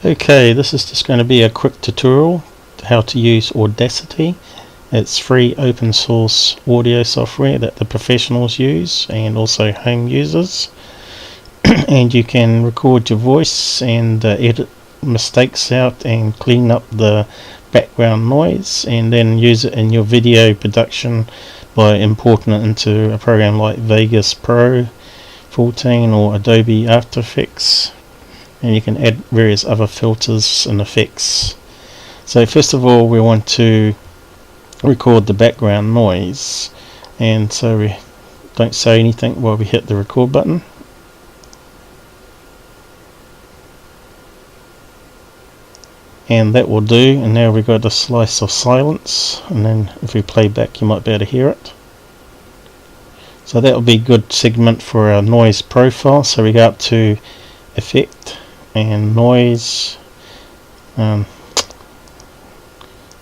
Okay, this is just going to be a quick tutorial how to use Audacity. It's free open source audio software that the professionals use and also home users. And you can record your voice and edit mistakes out and clean up the background noise, and then use it in your video production by importing it into a program like Vegas Pro 14 or Adobe After Effects. And you can add various other filters and effects. So first of all, we want to record the background noise, and so we don't say anything while we hit the record button. And that will do. And now we've got a slice of silence, and then if we play back you might be able to hear it. So that will be a good segment for our noise profile. So we go up to Effect and Noise,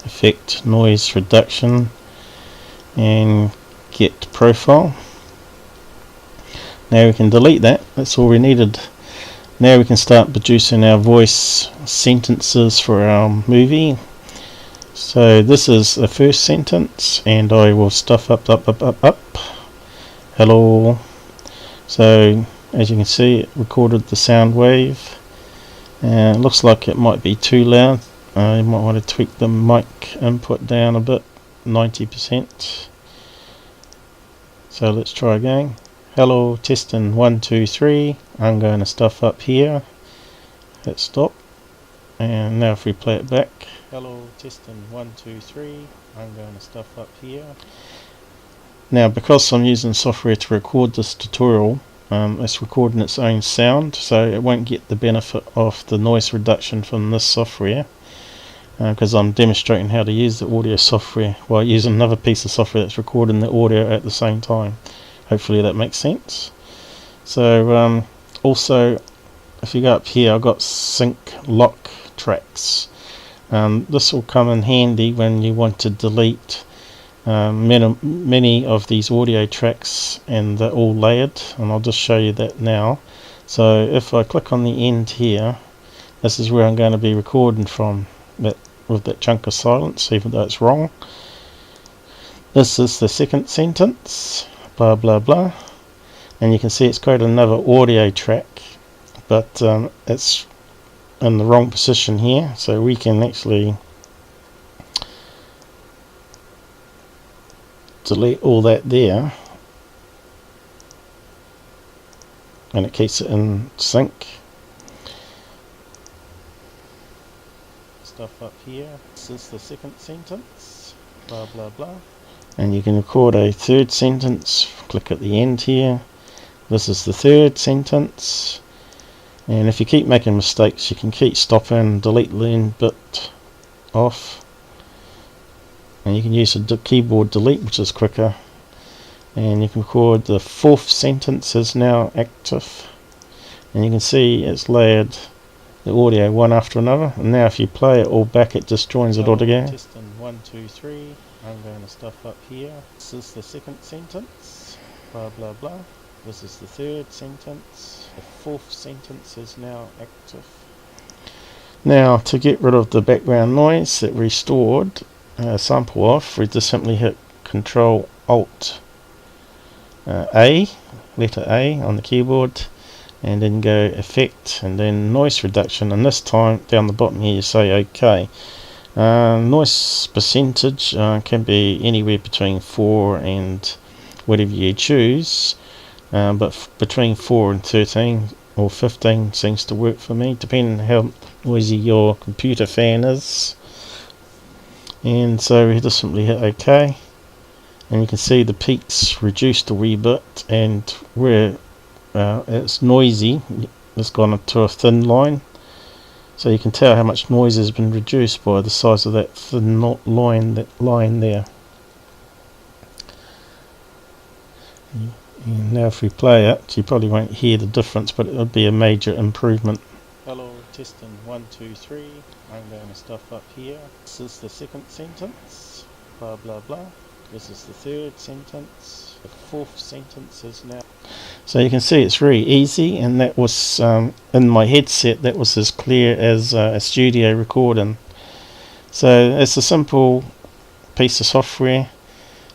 Effect, Noise Reduction, and get Profile. Now we can delete that. That's all we needed. Now we can start producing our voice sentences for our movie. So this is the first sentence, and I will stuff up. Hello. So as you can see, it recorded the sound wave. It looks like it might be too loud. You might want to tweak the mic input down a bit, 90%. So let's try again. Hello, testing 1 2 3. I'm going to stuff up here. Hit stop. And now if we play it back. Hello, testing 1 2 3. I'm going to stuff up here. Now because I'm using software to record this tutorial, it's recording its own sound, so it won't get the benefit of the noise reduction from this software, because I'm demonstrating how to use the audio software while using another piece of software that's recording the audio at the same time. Hopefully that makes sense. So also, if you go up here, I've got sync lock tracks. This will come in handy when you want to delete many of these audio tracks, and they're all layered, and I'll just show you that now. So if I click on the end here, this is where I'm going to be recording from, with that chunk of silence, even though it's wrong. This is the second sentence, blah blah blah, and you can see it's got another audio track, but it's in the wrong position here, so we can actually delete all that there, and it keeps it in sync. Stuff up here. This is the second sentence, blah blah blah, and you can record a third sentence. Click at the end here. This is the third sentence, and if you keep making mistakes you can keep stopping, delete the end bit off. And you can use the keyboard delete, which is quicker. And you can record the fourth sentence is now active. And you can see it's layered the audio one after another. And now if you play it all back, it just joins it all together. Testing 1 2 3. I'm going to stuff up here. This is the second sentence. Blah blah blah. This is the third sentence. The fourth sentence is now active. Now to get rid of the background noise that we stored sample off, we just simply hit Control Alt A, letter A on the keyboard, and then go Effect and then Noise Reduction, and this time down the bottom here you say OK. Noise percentage can be anywhere between 4 and whatever you choose, but between 4 and 13 or 15 seems to work for me, depending on how noisy your computer fan is. And so we just simply hit OK, and you can see the peaks reduced a wee bit, and where it's noisy it's gone to a thin line, so you can tell how much noise has been reduced by the size of that thin line there. And now if we play it, you probably won't hear the difference, but it'll be a major improvement. Hello, testing 1 2 3. I'm going to stuff up here. This is the second sentence, blah blah blah. This is the third sentence. The fourth sentence is now. So you can see it's very easy, and that was in my headset, that was as clear as a studio recording. So it's a simple piece of software,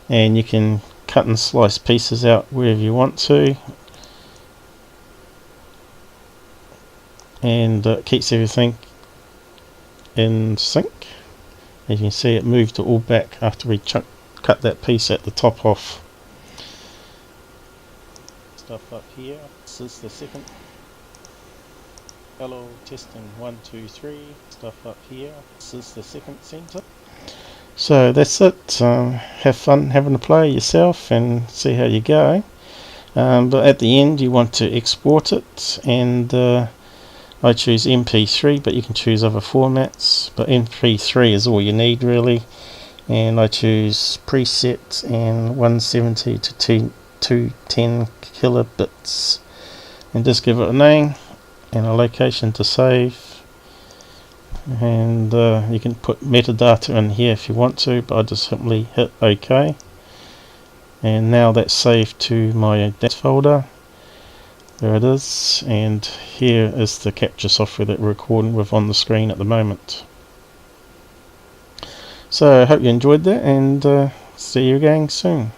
and you can cut and slice pieces out wherever you want to, and it keeps everything in sync. As you can see, it moved it all back after we cut that piece at the top off. Stuff up here. This is the second. Hello, testing 1 2 3. Stuff up here. This is the second sentence. So that's it. Have fun having a play yourself and see how you go. But at the end you want to export it, and I choose MP3, but you can choose other formats, but MP3 is all you need really. And I choose preset and 170 to 210 kilobits, and just give it a name and a location to save. And you can put metadata in here if you want to, but I just simply hit OK. And now that's saved to my DAT folder. There it is, and here is the capture software that we're recording with on the screen at the moment. So I hope you enjoyed that, and see you again soon.